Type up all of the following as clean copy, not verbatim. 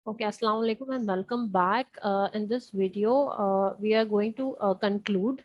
Okay, Assalamu alaikum and welcome back. In this video, we are going to conclude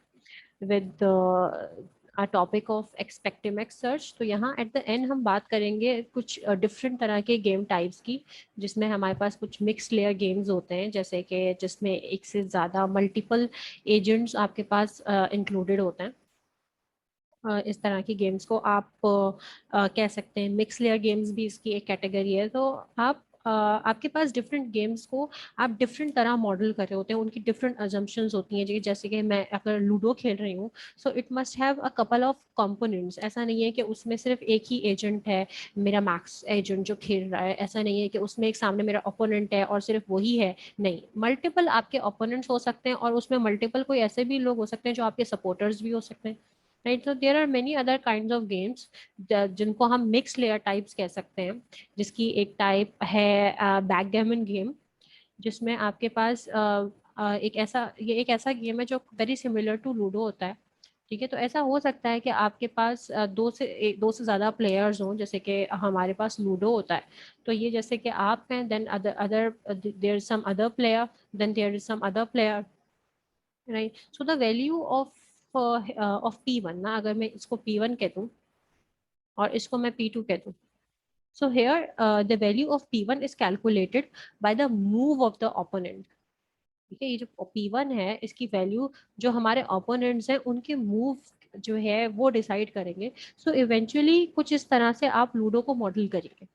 with a topic of expectimic search. तो यहाँ at the end हम बात करेंगे कुछ different तरह के game types की, जिसमें हमारे पास कुछ mixed layer games होते हैं, जैसे कि जिसमें एक से ज़्यादा multiple agents आपके पास included होते हैं। इस तरह की गेम्स को आप कह सकते हैं। मिक्स लेयर गेम्स भी इसकी एक कैटेगरी है। तो आप आपके पास डिफरेंट गेम्स को आप डिफरेंट तरह मॉडल कर रहे होते हैं, उनकी डिफरेंट अजम्पशंस होती हैं। जैसे कि मैं अगर लूडो खेल रही हूँ, so it must have a couple of components. ऐसा नहीं है कि उसमें सिर्फ एक ही एजेंट है, मेरा मैक्स एजेंट जो खेल रहा है। ऐसा नहीं है कि उसमें एक सामने मेरा ओपोनेंट है और सिर्फ वही है। नहीं, मल्टीपल आपके ओपोनेंट्स हो सकते हैं और उसमें मल्टीपल कोई ऐसे भी लोग हो सकते हैं जो आपके सपोर्टर्स भी हो सकते हैं। राइट, तो there are many other kinds of games जिनको हम मिक्स लेयर टाइप्स कह सकते हैं। जिसकी एक टाइप है बैकगैमन गेम, जिसमें आपके पास एक ऐसा गेम है जो वेरी सिमिलर टू लूडो होता है। ठीक है, तो ऐसा हो सकता है कि आपके पास दो से ज्यादा प्लेयर्स हों, जैसे कि हमारे पास लूडो होता है। तो ये जैसे कि आप हैं, then other other there is some other player, then there is some other player. Right, so the value of P1 ना, अगर मैं इसको P1 कह दूं और इसको मैं P2 कह दूं, so here the value of P1 is calculated by the move of the opponent. ठीक है, ये जो P1 है, इसकी वैल्यू जो हमारे ओपोनेंट्स हैं उनके मूव जो है वो डिसाइड करेंगे। सो इवेंचुअली कुछ इस तरह से आप लूडो को मॉडल करेंगे।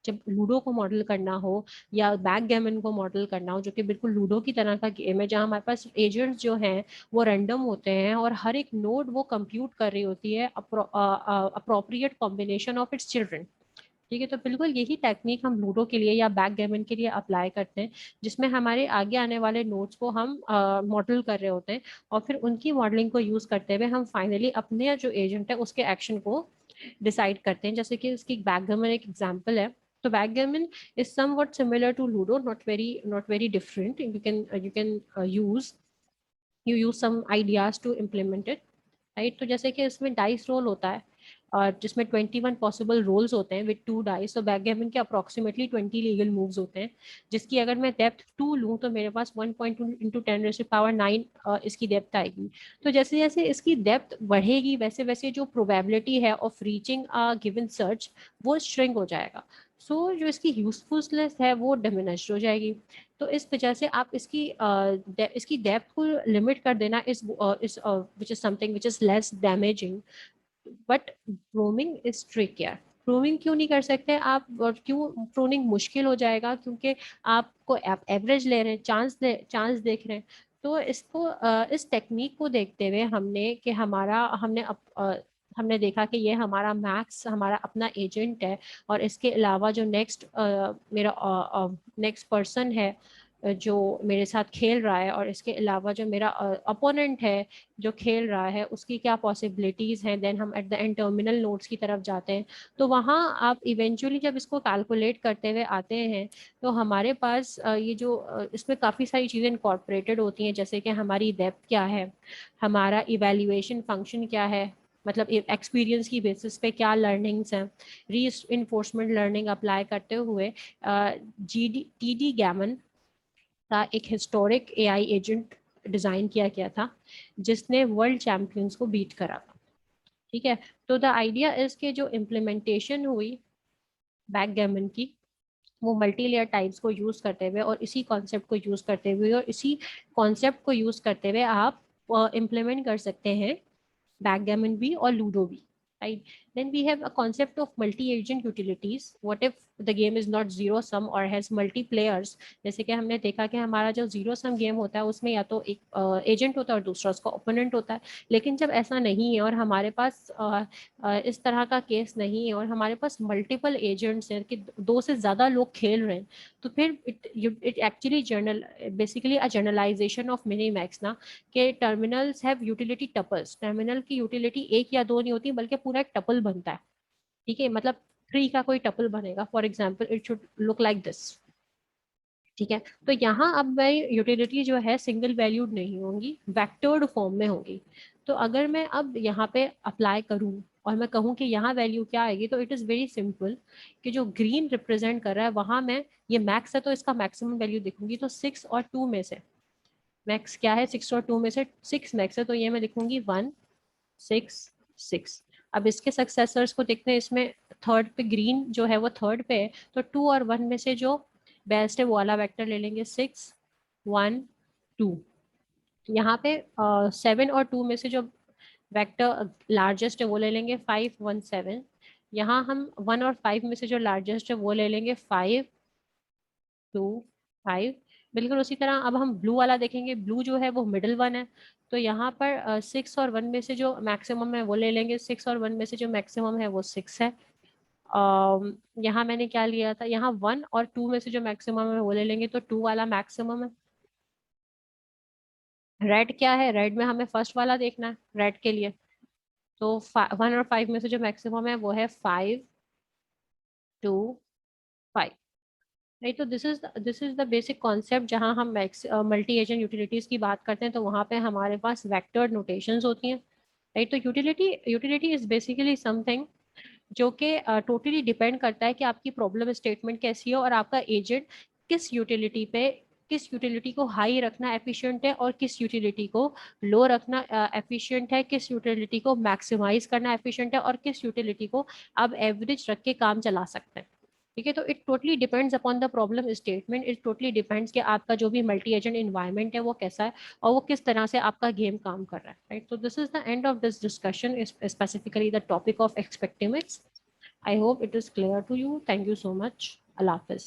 जब लूडो को मॉडल करना हो या बैकगैमन को मॉडल करना हो, जो कि बिल्कुल लूडो की तरह का गेम है, जहां हमारे पास एजेंट्स जो हैं वो रैंडम होते हैं और हर एक नोड वो कंप्यूट कर रही होती है appropriate combination of its children. ठीक है, तो बिल्कुल यही टेक्निक हम लूडो के लिए या बैकगैमन के लिए अप्लाई करते हैं, जिसमें हमारे आगे आने वाले नोड्स को हम मॉडल कर रहे होते हैं। और फिर उनकी मॉडलिंग को यूज करते हुए हम फाइनली अपने जो एजेंट है उसके एक्शन को डिसाइड करते हैं। जैसे कि इसकी बैकगैमन एक एग्जांपल है। तो backgammon is somewhat similar to ludo, not very different. You can use some ideas to implement it, right. तो जैसे कि इसमें डाइस रोल होता है और जिसमें 21 पॉसिबल रोल्स होते हैं विद 2 डाइस। तो बैकगैमन के अप्रोक्सीमेटली 20 लीगल मूव्स होते हैं, जिसकी अगर मैं डेप्थ 2 लूँ तो मेरे पास 1.2 इंटू 10 9 इसकी डेप्थ आएगी। तो जैसे जैसे इसकी डेप्थ बढ़ेगी, वैसे वैसे जो प्रोबेबिलिटी है of reaching a given search वो श्रिंक हो जाएगा। जो इसकी यूजफुलनेस है वो डिमिनिश हो जाएगी। तो इस वजह से आप इसकी डेप्थ को लिमिट कर देना इस which is something which is less damaging. But pruning is trickier. Pruning क्यों नहीं कर सकते आप, और क्यों प्रूनिंग मुश्किल हो जाएगा? क्योंकि आपको आप एवरेज ले रहे हैं, चांस देख रहे हैं। तो इस टेक्निक को देखते हुए हमने देखा कि ये हमारा मैक्स हमारा अपना एजेंट है। और इसके अलावा जो मेरा नेक्स्ट पर्सन है जो मेरे साथ खेल रहा है, और इसके अलावा जो मेरा अपोनेंट है जो खेल रहा है, उसकी क्या पॉसिबिलिटीज हैं। देन हम at the end terminal nodes की तरफ जाते हैं। तो वहाँ आप इवेंचुअली जब इसको कैलकुलेट करते हुए आते हैं, तो हमारे पास इसमें काफ़ी सारी चीज़ें इनकॉर्पोरेटेड होती हैं, जैसे कि हमारी डेप्थ क्या है, हमारा इवेल्युएशन फंक्शन क्या है, मतलब एक्सपीरियंस की बेसिस पे क्या लर्निंग्स हैं। री इन्फोर्समेंट लर्निंग अप्लाई करते हुए TD गैमन का एक हिस्टोरिक एआई एजेंट डिजाइन किया गया था, जिसने वर्ल्ड चैंपियंस को बीट करा था। ठीक है, तो द आइडिया इज के जो इम्प्लीमेंटेशन हुई बैकगैमन की, वो मल्टी लेयर टाइप्स को यूज करते हुए और इसी कॉन्सेप्ट को यूज करते हुए और इसी कॉन्सेप्ट को यूज करते हुए आप इम्प्लीमेंट कर सकते हैं backgammon भी और ludo भी, right? Then we have a concept of multi-agent utilities. What if the game is not zero sum or has multi players? जैसे कि हमने देखा कि हमारा जो जीरो सम गेम होता है उसमें या तो एक एजेंट होता है और दूसरा उसका ओपोनेंट होता है। लेकिन जब ऐसा नहीं है और हमारे पास इस तरह का केस नहीं है और हमारे पास मल्टीपल एजेंट्स हैं कि दो से ज्यादा लोग खेल रहे हैं, तो फिर it actually basically a generalisation of mini max ना, कि terminals have utility tuples. Terminal की यूटिलिटी एक या दो नहीं होती, बल्कि पूरा एक टपल बनता है। ठीक है, मतलब 3 का कोई टपल बनेगा। For example it should look like this. ठीक है, तो यहाँ अब मैं यूटिलिटी जो है सिंगल वैल्यूड नहीं होंगी, वेक्टर्ड फॉर्म में होंगी। तो अगर मैं अब यहाँ पे अप्लाई करूँ और मैं कहूँ कि यहाँ वैल्यू क्या आएगी, तो इट इज़ वेरी सिंपल कि जो ग्रीन रिप्रेजेंट कर रहा है वहाँ मैं, ये मैक्स है तो इसका मैक्सिमम वैल्यू देखूंगी, तो 6 और 2 में से मैक्स क्या है, 6 और 2 में से 6 मैक्स है, तो ये मैं लिखूंगी 1 6 6। अब इसके सक्सेसर्स को देखते हैं, इसमें थर्ड पे ग्रीन जो है वो थर्ड पे है, तो 2 और 1 में से जो बेस्ट है वो वाला वेक्टर ले लेंगे, 6 1 2। यहाँ पे 7 और 2 में से जो वेक्टर लार्जेस्ट है वो ले लेंगे 5 1 7। यहाँ हम 1 और 5 में से जो लार्जेस्ट है वो ले लेंगे 5 2 5। बिल्कुल उसी तरह अब हम ब्लू वाला देखेंगे, ब्लू जो है वो मिडिल वन है, तो यहाँ पर 6 और 1 में से जो मैक्सिमम है वो ले लेंगे, 6 और 1 में से जो मैक्सिमम है वो 6 है। यहाँ मैंने क्या लिया था, यहाँ 1 और 2 में से जो मैक्सिमम है वो ले लेंगे, तो 2 वाला मैक्सिमम है। रेड क्या है, रेड में हमें फर्स्ट वाला देखना है रेड के लिए, तो 1 और 5 में से जो मैक्सिमम है वो है 5 2 5। नहीं, तो this is the basic concept. जहाँ हम मल्टी एजेंट यूटिलिटीज की बात करते हैं तो वहाँ पे हमारे पास वेक्टर नोटेशंस होती हैं, राइट। तो यूटिलिटी इज बेसिकली समथिंग जो कि टोटली डिपेंड करता है कि आपकी प्रॉब्लम स्टेटमेंट कैसी है और आपका एजेंट किस यूटिलिटी पे, किस यूटिलिटी को हाई रखना एफिशिएंट है और किस यूटिलिटी को लो रखना एफिशिएंट है, किस यूटिलिटी को मैक्सिमाइज करना एफिशिएंट है और किस यूटिलिटी को आप एवरेज रख के काम चला सकते हैं। ठीक है, तो it totally depends upon the problem statement, it totally depends कि आपका जो भी मल्टी एजेंट इन्वायरमेंट है वो कैसा है और वो किस तरह से आपका गेम काम कर रहा है, राइट। तो this is the end of this discussion, specifically the topic of expectimax. I hope it is clear to you. Thank you so much. Allah Hafiz.